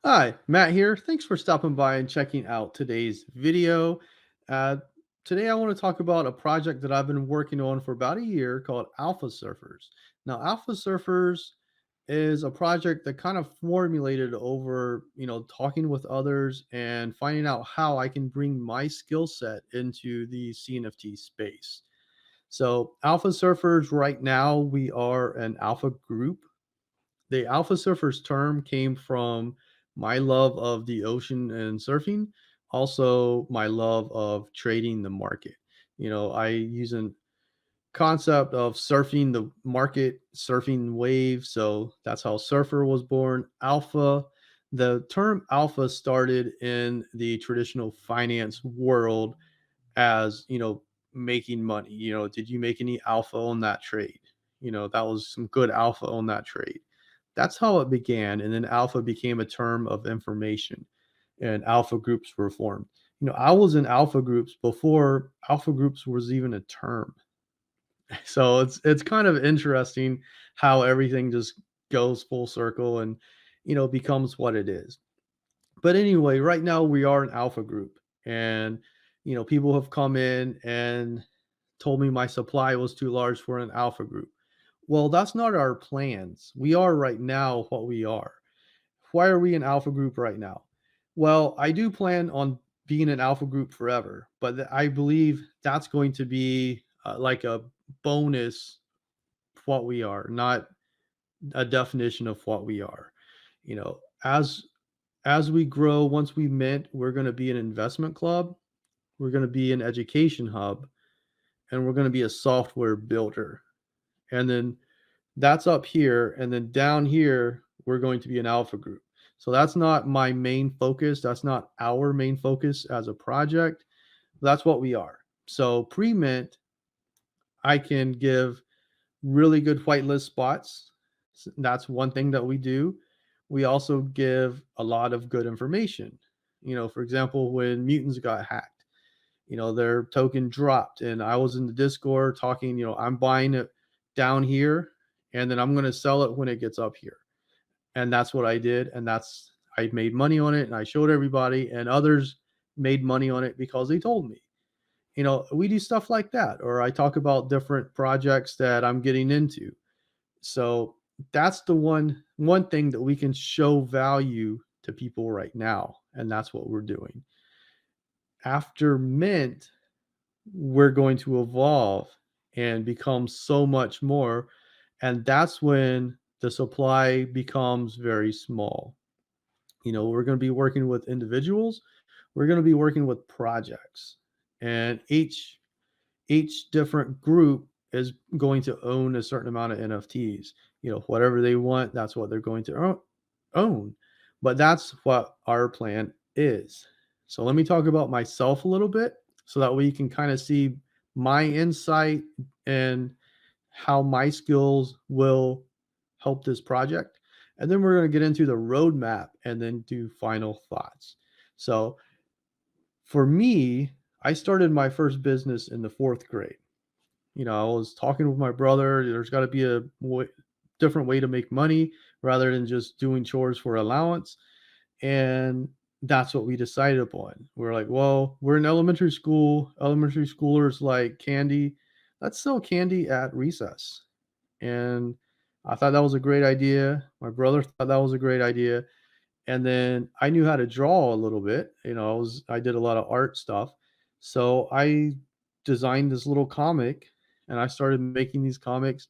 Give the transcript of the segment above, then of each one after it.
Hi, Matt here. Thanks for stopping by and checking out today's video. Uh, Today, I want to talk about a project that I've been working on for about a year called Alpha Surfers. Now, Alpha Surfers is a project that kind of formulated over, talking with others and finding out how I can bring my skill set into the CNFT space. So, Alpha Surfers, right now, we are an alpha group. The Alpha Surfers term came from my love of the ocean and surfing, also my love of trading the market. I use a concept of surfing the market, surfing waves. So that's how surfer was born. Alpha, the term alpha started in the traditional finance world as, making money. Did you make any alpha on that trade? That was some good alpha on that trade. That's how it began. And then alpha became a term of information and alpha groups were formed. I was in alpha groups before alpha groups was even a term. So it's kind of interesting how everything just goes full circle and becomes what it is. But anyway, right now we are an alpha group and people have come in and told me my supply was too large for an alpha group. Well, that's not our plans. We are right now what we are. Why are we an alpha group right now? Well, I do plan on being an alpha group forever, but I believe that's going to be like a bonus what we are, not a definition of what we are. You know, as we grow, once we mint, we're going to be an investment club, we're going to be an education hub, and we're going to be a software builder. And then that's up here, and then down here, we're going to be an alpha group. So that's not my main focus. That's not our main focus as a project. That's what we are. So pre-mint, I can give really good whitelist spots. That's one thing that we do. We also give a lot of good information. For example, when mutants got hacked, their token dropped, and I was in the Discord talking, I'm buying it down here, and then I'm going to sell it when it gets up here. And that's what I did. And I made money on it and I showed everybody, and others made money on it because they told me. We do stuff like that, or I talk about different projects that I'm getting into. So that's the one thing that we can show value to people right now, and that's what we're doing. After mint, we're going to evolve and become so much more, and that's when the supply becomes very small. We're going to be working with individuals, we're going to be working with projects, and each different group is going to own a certain amount of NFTs. Whatever they want, that's what they're going to own. But that's what our plan is. So let me talk about myself a little bit so that way you can kind of see my insight and how my skills will help this project. And then we're going to get into the roadmap and then do final thoughts. So for me, I started my first business in the fourth grade. I was talking with my brother. There's got to be a different way to make money rather than just doing chores for allowance. And that's what we decided upon. We're like, well, we're in elementary school. Elementary schoolers like candy. Let's sell candy at recess. And I thought that was a great idea. My brother thought that was a great idea. And then I knew how to draw a little bit. I did a lot of art stuff. So I designed this little comic and I started making these comics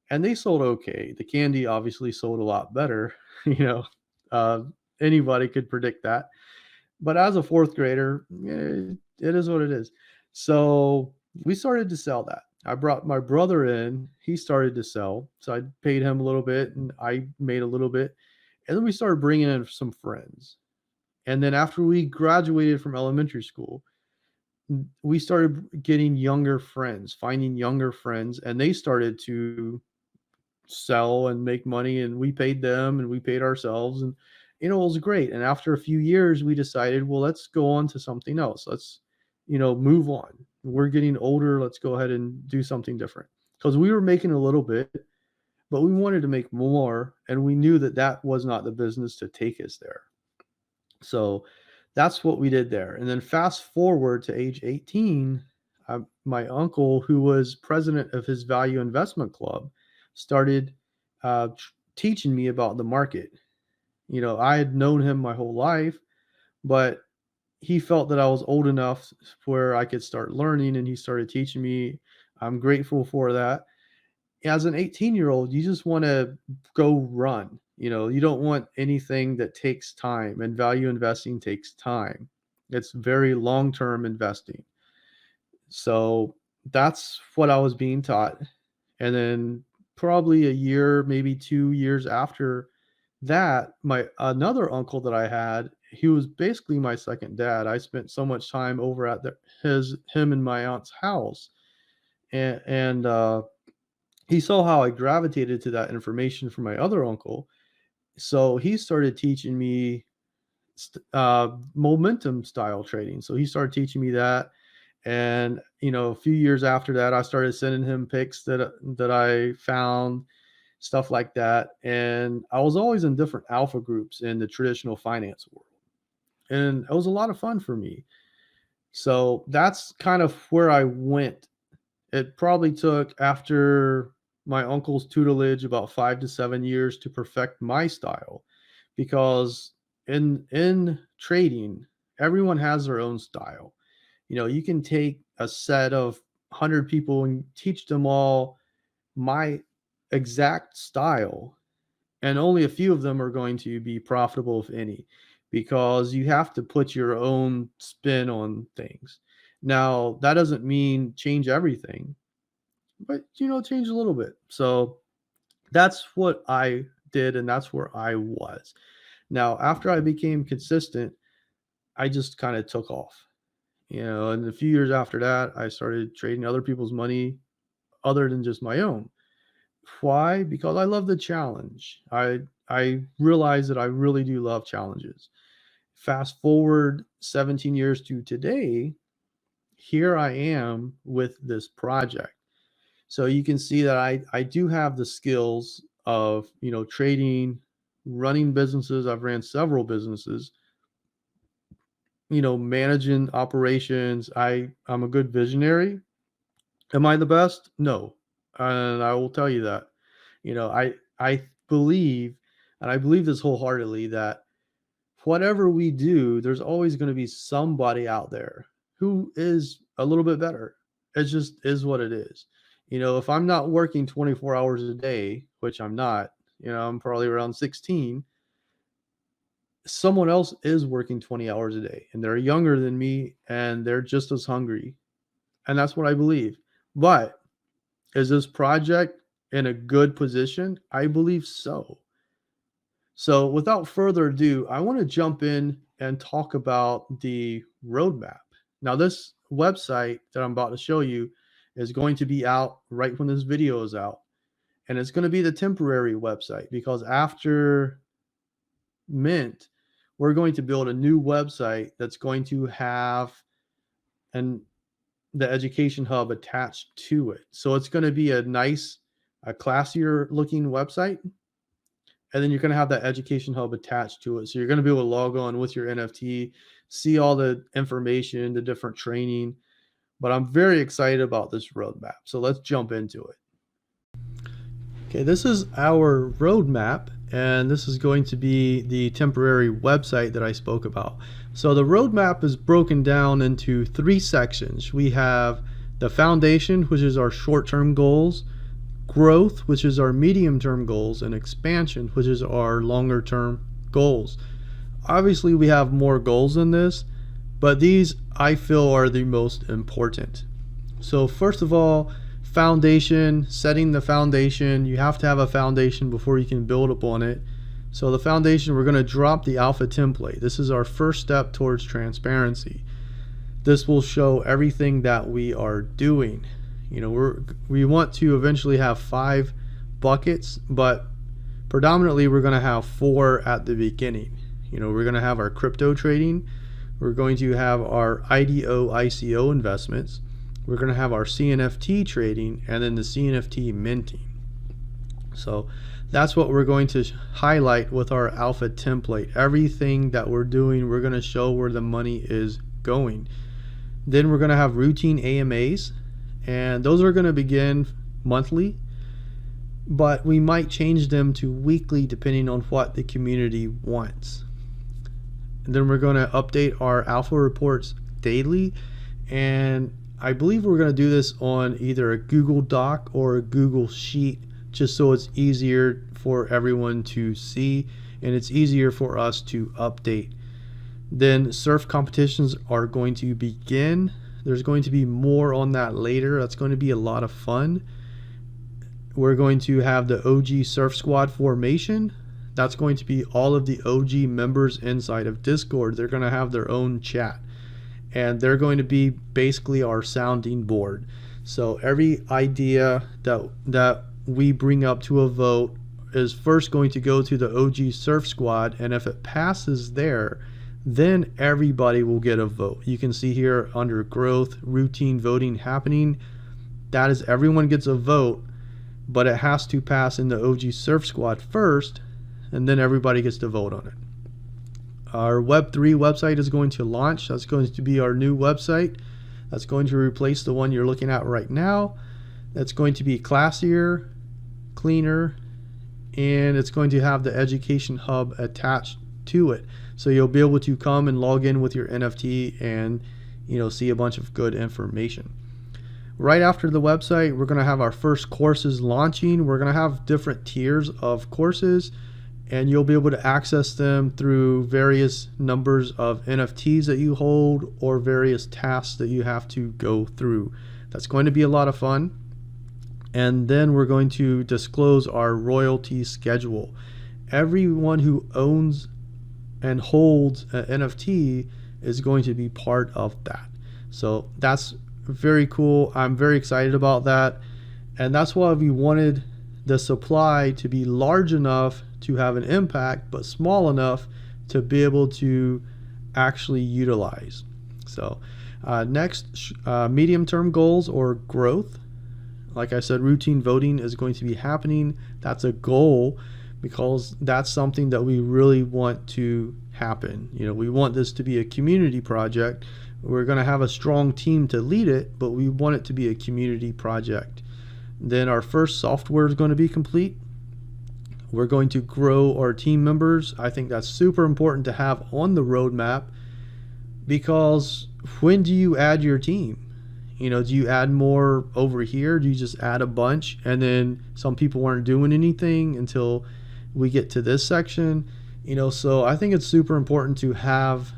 and they sold okay. The candy obviously sold a lot better. you know, uh, Anybody could predict that. But as a fourth grader, it is what it is. So we started to sell that. I brought my brother in. He started to sell. So I paid him a little bit and I made a little bit. And then we started bringing in some friends. And then after we graduated from elementary school, we started getting younger friends, finding younger friends, and they started to sell and make money. And we paid them and we paid ourselves. And, it was great. And after a few years, we decided, well, let's go on to something else. Let's, move on. We're getting older. Let's go ahead and do something different. Because we were making a little bit, but we wanted to make more, and we knew that that was not the business to take us there. So that's what we did there. And then fast forward to age 18, my uncle, who was president of his value investment club, started teaching me about the market. I had known him my whole life, but he felt that I was old enough where I could start learning, and he started teaching me. I'm grateful for that. As an 18-year-old, you just want to go run. You don't want anything that takes time, and value investing takes time. It's very long-term investing. So that's what I was being taught. And then probably a year, maybe 2 years after that, my another uncle that I had, he was basically my second dad. I spent so much time over at him and my aunt's house, and he saw how I gravitated to that information from my other uncle. So he started teaching me momentum style trading. So he started teaching me that. And a few years after that, I started sending him pics that I found, stuff like that. And I was always in different alpha groups in the traditional finance world, and it was a lot of fun for me. So that's kind of where I went. It probably took, after my uncle's tutelage, about 5 to 7 years to perfect my style, because in trading, everyone has their own style. You can take a set of 100 people and teach them all my exact style, and only a few of them are going to be profitable, if any, because you have to put your own spin on things. Now, that doesn't mean change everything, but change a little bit. So that's what I did, and that's where I was. Now, after I became consistent, I just kind of took off. And a few years after that, I started trading other people's money other than just my own. Why? Because I love the challenge. I realize that I really do love challenges. Fast forward 17 years to today, here I am with this project. So you can see that I do have the skills of, trading, running businesses. I've ran several businesses, managing operations. I'm a good visionary. Am I the best? No. And I will tell you that. I believe, and I believe this wholeheartedly, that whatever we do, there's always going to be somebody out there who is a little bit better. It just is what it is. If I'm not working 24 hours a day, which I'm not, I'm probably around 16, someone else is working 20 hours a day, and they're younger than me, and they're just as hungry. And that's what I believe. But is this project in a good position? I believe so. So without further ado, I want to jump in and talk about the roadmap. Now, this website that I'm about to show you is going to be out right when this video is out. And it's going to be the temporary website, because after Mint, we're going to build a new website that's going to have the education hub attached to it. So it's going to be a classier looking website. And then you're going to have that education hub attached to it. So you're going to be able to log on with your NFT, see all the information, the different training. But I'm very excited about this roadmap. So let's jump into it. Okay, this is our roadmap, and this is going to be the temporary website that I spoke about. So the roadmap is broken down into 3 sections. We have the foundation, which is our short-term goals, growth, which is our medium-term goals, and expansion, which is our longer-term goals. Obviously, we have more goals than this, but these I feel are the most important. So first of all, foundation, setting the foundation. You have to have a foundation before you can build upon it. So the foundation, we're going to drop the alpha template. This is our first step towards transparency. This will show everything that we are doing. We want to eventually have 5 buckets, but predominantly we're going to have 4 at the beginning. We're going to have our crypto trading. We're going to have our IDO, ICO investments. We're going to have our CNFT trading, and then the CNFT minting. So That's what we're going to highlight with our alpha template. Everything that we're doing, we're going to show where the money is going. Then we're going to have routine AMAs, and those are going to begin monthly, but we might change them to weekly depending on what the community wants. And then we're going to update our alpha reports daily, and I believe we're going to do this on either a Google Doc or a Google Sheet, just so it's easier for everyone to see and it's easier for us to update. Then surf competitions are going to begin. There's going to be more on that later. That's going to be a lot of fun. We're going to have the OG Surf Squad formation. That's going to be all of the OG members inside of Discord. They're going to have their own chat, and they're going to be basically our sounding board. So every idea that we bring up to a vote is first going to go to the OG Surf Squad, and if it passes there, then everybody will get a vote. You can see here under growth, routine voting happening. That is, everyone gets a vote, but it has to pass in the OG Surf Squad first, and then everybody gets to vote on it. Our Web3 website is going to launch. That's going to be our new website. That's going to replace the one you're looking at right now. That's going to be classier, cleaner, and it's going to have the education hub attached to it. So you'll be able to come and log in with your NFT and see a bunch of good information. Right after the website, we're going to have our first courses launching. We're going to have different tiers of courses, and you'll be able to access them through various numbers of NFTs that you hold or various tasks that you have to go through. That's going to be a lot of fun. And then we're going to disclose our royalty schedule. Everyone who owns and holds an NFT is going to be part of that. So that's very cool. I'm very excited about that. And that's why we wanted the supply to be large enough to have an impact, but small enough to be able to actually utilize. So next, medium-term goals or growth. Like I said, routine voting is going to be happening. That's a goal because that's something that we really want to happen. We want this to be a community project. We're going to have a strong team to lead it, but we want it to be a community project. Then our first software is going to be complete. We're going to grow our team members. I think that's super important to have on the roadmap, because when do you add your team? Do you add more over here? Do you just add a bunch and then some people aren't doing anything until we get to this section? So I think it's super important to have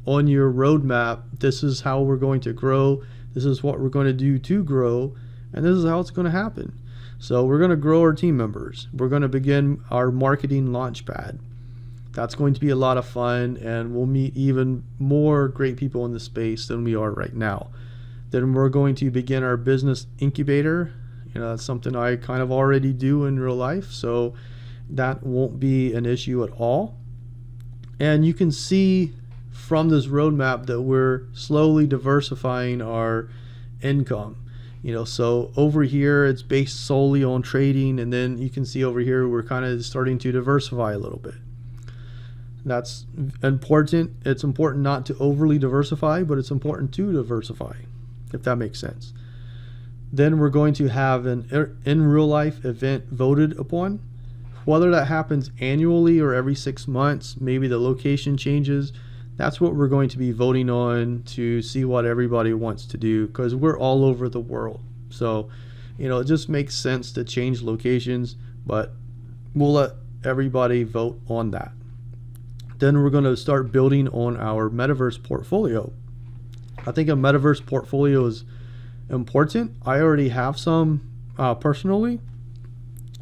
on your roadmap, this is how we're going to grow, this is what we're going to do to grow, and this is how it's going to happen. So we're going to grow our team members. We're going to begin our marketing launchpad. That's going to be a lot of fun, and we'll meet even more great people in the space than we are right now. Then we're going to begin our business incubator. That's something I kind of already do in real life, so that won't be an issue at all. And you can see from this roadmap that we're slowly diversifying our income. So over here it's based solely on trading, and then you can see over here we're kind of starting to diversify a little bit. That's important. It's important not to overly diversify, but it's important to diversify, if that makes sense. Then we're going to have an in real life event voted upon. Whether that happens annually or every 6 months, maybe the location changes, that's what we're going to be voting on to see what everybody wants to do, because we're all over the world. So, it just makes sense to change locations, but we'll let everybody vote on that. Then we're going to start building on our metaverse portfolio. I think a metaverse portfolio is important. I already have some personally,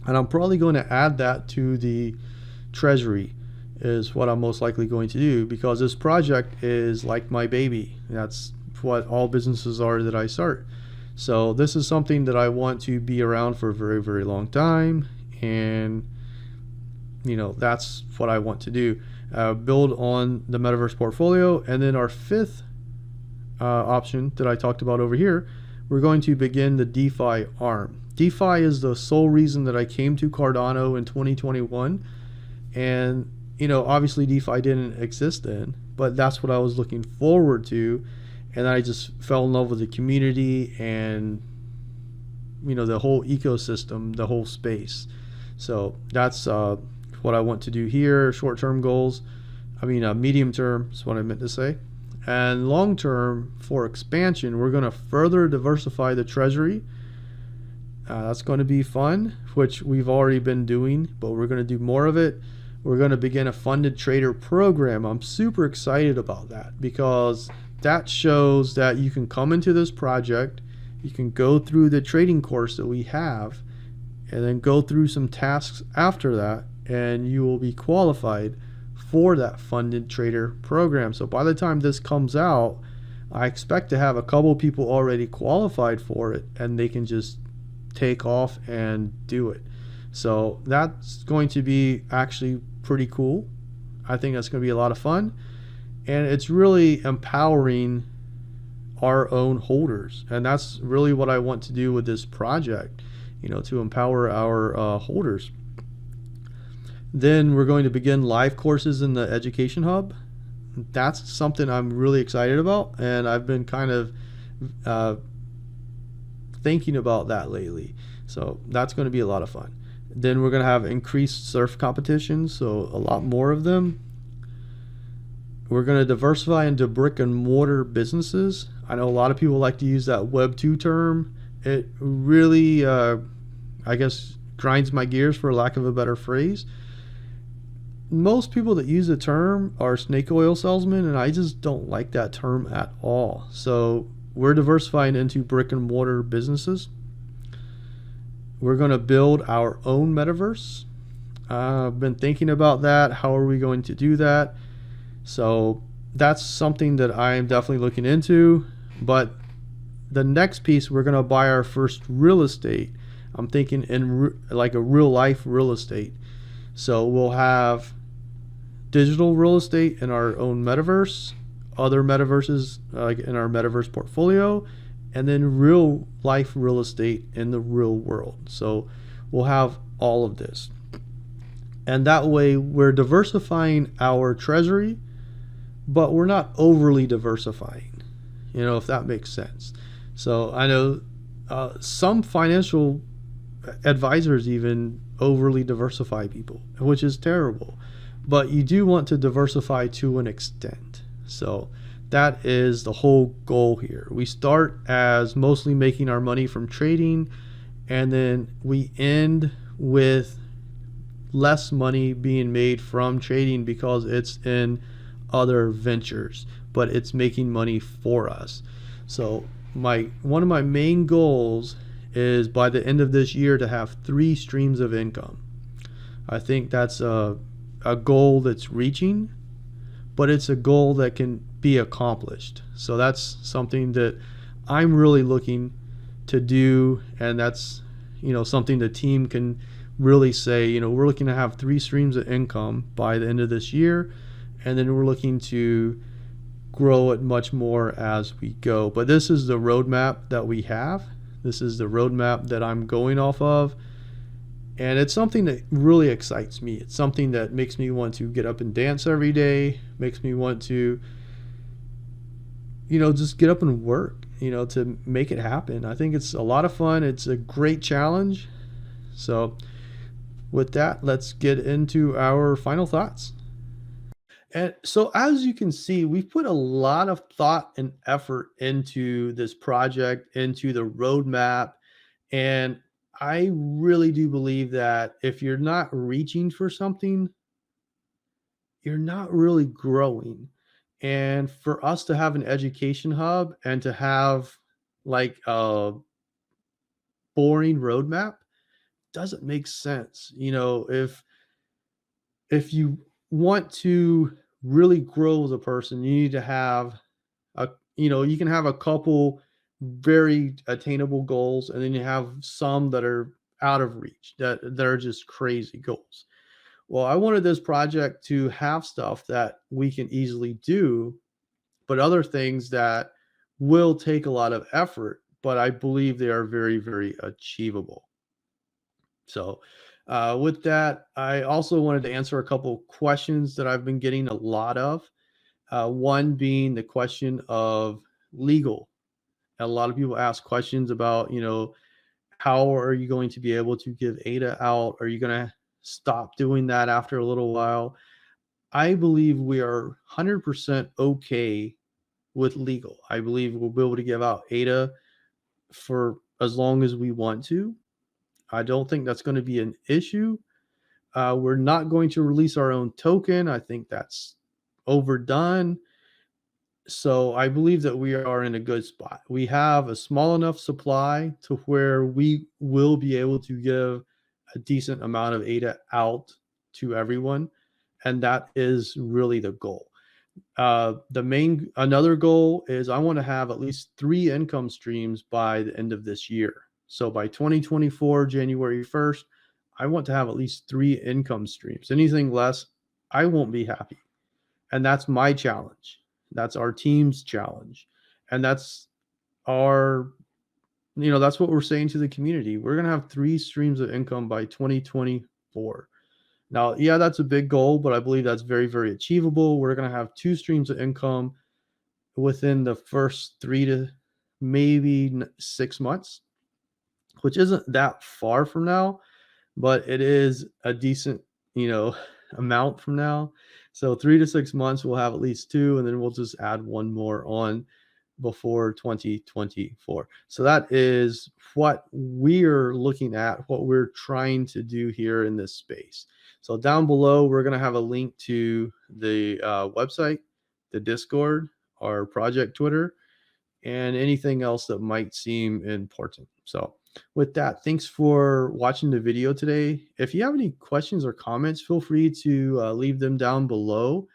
and I'm probably going to add that to the treasury is what I'm most likely going to do, because this project is like my baby. That's what all businesses are that I start. So this is something that I want to be around for a very, very long time, and that's what I want to do. Build on the metaverse portfolio. And then our fifth option that I talked about over here, we're going to begin the DeFi arm. DeFi is the sole reason that I came to Cardano in 2021. And, obviously DeFi didn't exist then, but that's what I was looking forward to. And I just fell in love with the community and, the whole ecosystem, the whole space. So that's what I want to do here. Short-term goals. Medium term is what I meant to say. And long term, for expansion, we're going to further diversify the treasury. That's going to be fun, which we've already been doing, but we're going to do more of it. We're going to begin a funded trader program. I'm super excited about that because that shows that you can come into this project, you can go through the trading course that we have, and then go through some tasks after that, and you will be qualified for that funded trader program. So by the time this comes out, I expect to have a couple people already qualified for it, and they can just take off and do it. So that's going to be actually pretty cool. I think that's going to be a lot of fun, and it's really empowering our own holders, and that's really what I want to do with this project, to empower our holders. Then we're going to begin live courses in the Education Hub. That's something I'm really excited about, and I've been kind of thinking about that lately. So that's going to be a lot of fun. Then we're going to have increased surf competitions, so a lot more of them. We're going to diversify into brick and mortar businesses. I know a lot of people like to use that Web 2 term. It really, I guess, grinds my gears, for lack of a better phrase. Most people that use the term are snake oil salesmen, and I just don't like that term at all. So we're diversifying into brick and mortar businesses. We're going to build our own metaverse. I've been thinking about that. How are we going to do that? So that's something that I am definitely looking into. But the next piece, we're going to buy our first real estate. I'm thinking in like a real life real estate. So we'll have digital real estate in our own metaverse, other metaverses like in our metaverse portfolio, and then real life real estate in the real world. So we'll have all of this. And that way we're diversifying our treasury, but we're not overly diversifying, if that makes sense. So I know some financial advisors even overly diversify people, which is terrible. But you do want to diversify to an extent. So that is the whole goal here. We start as mostly making our money from trading, and then we end with less money being made from trading because it's in other ventures, but it's making money for us. So one of my main goals is by the end of this year to have 3 streams of income. I think that's a goal that's reaching, but it's a goal that can be accomplished. So that's something that I'm really looking to do, and that's something the team can really say, we're looking to have 3 streams of income by the end of this year, and then we're looking to grow it much more as we go. But this is the roadmap that we have. This is the roadmap that I'm going off of. And it's something that really excites me. It's something that makes me want to get up and dance every day, makes me want to, just get up and work, to make it happen. I think it's a lot of fun. It's a great challenge. So with that, let's get into our final thoughts. And so as you can see, we've put a lot of thought and effort into this project, into the roadmap. And I really do believe that if you're not reaching for something, you're not really growing. And for us to have an education hub and to have like a boring roadmap doesn't make sense. If you want to really grow as a person, you need to have you can have a couple very attainable goals, and then you have some that are out of reach, that are just crazy goals. Well, I wanted this project to have stuff that we can easily do, but other things that will take a lot of effort, but I believe they are very, very achievable. So, with that, I also wanted to answer a couple questions that I've been getting a lot of. One being the question of legal. A lot of people ask questions about, how are you going to be able to give ADA out? Are you going to stop doing that after a little while? I believe we are 100% okay with legal. I believe we'll be able to give out ADA for as long as we want to. I don't think that's going to be an issue. We're not going to release our own token. I think that's overdone. So I believe that we are in a good spot. We have a small enough supply to where we will be able to give a decent amount of ADA out to everyone. And that is really the goal. Another goal is I want to have at least 3 income streams by the end of this year. So by 2024, January 1st, I want to have at least 3 income streams. Anything less, I won't be happy. And that's my challenge. That's our team's challenge. And our, that's what we're saying to the community. We're going to have 3 streams of income by 2024. Now, yeah, that's a big goal, but I believe that's very, very achievable. We're going to have 2 streams of income within the first 3 to maybe 6 months, which isn't that far from now, but it is a decent, you know, amount from now. So 3 to 6 months, we'll have at least 2, and then we'll just add one more on before 2024. So that is what we're looking at, what we're trying to do here in this space. So down below, we're going to have a link to the website, the Discord, our project Twitter, and anything else that might seem important. So with that, thanks for watching the video today. If you have any questions or comments, feel free to leave them down below,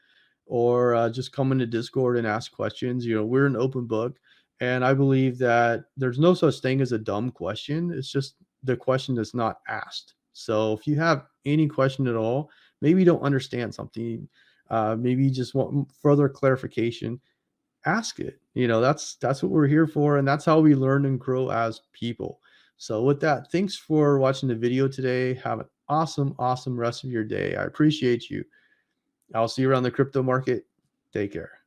or just come into Discord and ask questions. We're an open book, and I believe that there's no such thing as a dumb question. It's just the question that's not asked. So if you have any question at all, maybe you don't understand something, maybe you just want further clarification, ask it. That's what we're here for, and that's how we learn and grow as people. So with that, thanks for watching the video today. Have an awesome rest of your day. I appreciate you. I'll see you around the crypto market. Take care.